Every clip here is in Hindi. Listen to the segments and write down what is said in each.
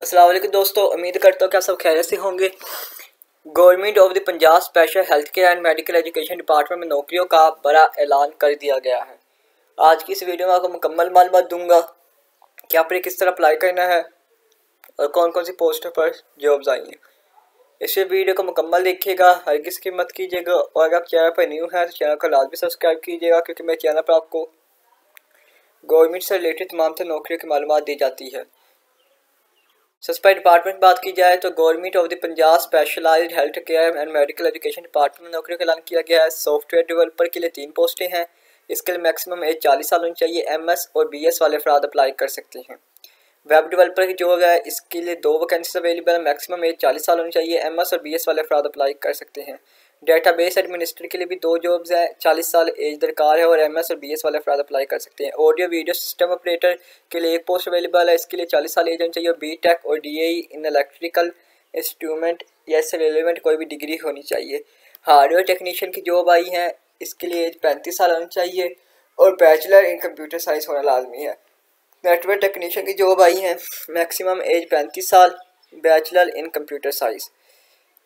अस्सलाम वालेकुम दोस्तों, उम्मीद करता हूँ कि आप सब खैरियत से होंगे। Government of the Punjab special health care and medical education department में नौकरियों का बड़ा ऐलान कर दिया गया है। आज की इस वीडियो में आपको मुकम्मल मालूमात दूंगा कि आपने किस तरह अप्लाई करना है और कौन कौन सी पोस्टों पर जॉब्स आई हैं। इस वीडियो को मुकम्मल देखिएगा, हरगिज़ स्किप मत कीजिएगा और अगर आप चैनल पर न्यू हैं तो चैनल को लाजमी सब्सक्राइब कीजिएगा, क्योंकि मेरे चैनल पर आपको गवर्नमेंट से रिलेटेड तमाम तरह नौकरियों की मालूमात दी जाती है। सबसे डिपार्टमेंट की बात की जाए तो government of the Punjab specialised health care and medical education department में नौकरियों का ऐलान किया गया है। सॉफ्टवेयर डेवलपर के लिए 3 पोस्टें हैं। इसके लिए मैक्सिमम एज 40 साल होनी चाहिए। MS और BS वाले अफराद अप्लाई कर सकते हैं। वेब डेवलपर की जॉब है, इसके लिए 2 वैकेंसीज अवेलेबल है। मैक्सिमम एज 40 साल होनी चाहिए। MS और BS वाले अफराद अप्लाई कर सकते हैं। डेटाबेस एडमिनिस्ट्रेटर के लिए भी 2 जॉब्स हैं। 40 साल एज दरकार है और MS और BS वाले अफराद अप्लाई कर सकते हैं। ऑडियो वीडियो सिस्टम ऑपरेटर के लिए 1 पोस्ट अवेलेबल है। इसके लिए 40 साल एज होनी चाहिए और BTech और DAE इन इलेक्ट्रिकल इंस्ट्रूमेंट या इससे रिलेवेंट कोई भी डिग्री होनी चाहिए। हार्डवेयर टेक्नीशियन की जॉब आई है, इसके लिए एज 35 साल होनी चाहिए और बैचलर इन कंप्यूटर साइंस होना लाजमी है। नेटवर्क टेक्नीशियन की जॉब आई है, मैक्सिमम एज 35 साल, बैचलर इन कंप्यूटर साइंस।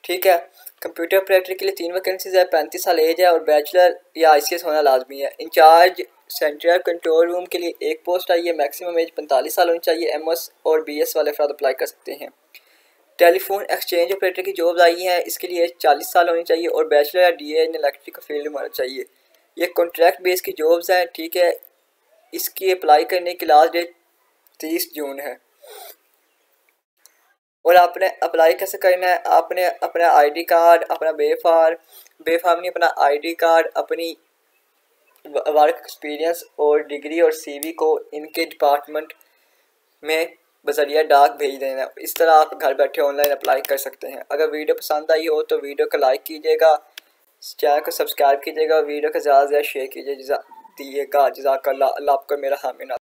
ठीक है। कंप्यूटर ऑपरेटर के लिए 3 वैकेंसीज है, 35 साल एज है और बैचलर या ICS होना लाजमी है। इंचार्ज सेंट्रल कंट्रोल रूम के लिए 1 पोस्ट आई है, मैक्सिमम एज 45 साल होनी चाहिए। MS और BS वाले अफराद अप्लाई कर सकते हैं। टेलीफोन एक्सचेंज ऑपरेटर की जॉब आई है, इसके लिए 40 साल होनी चाहिए और बैचलर या DA इन इलेक्ट्रिकल फील्ड में होना चाहिए। ये कॉन्ट्रैक्ट बेस की जॉब्स हैं। ठीक है। इसकी अप्लाई करने की लास्ट डेट 30 जून है। और आपने अप्लाई कैसे करना है, आपने अपना ID कार्ड, अपना बेफाम नहीं, अपना ID कार्ड, अपनी वर्क एक्सपीरियंस और डिग्री और CV को इनके डिपार्टमेंट में बजरिया डाक भेज देना। इस तरह आप घर बैठे ऑनलाइन अप्लाई कर सकते हैं। अगर वीडियो पसंद आई हो तो वीडियो को लाइक कीजिएगा, चैनल को सब्सक्राइब कीजिएगा और वीडियो को ज़्यादा से ज़्यादा शेयर कीजिएगा। जज़ाकल्लाह, अल्लाह आपको मेरा हामी।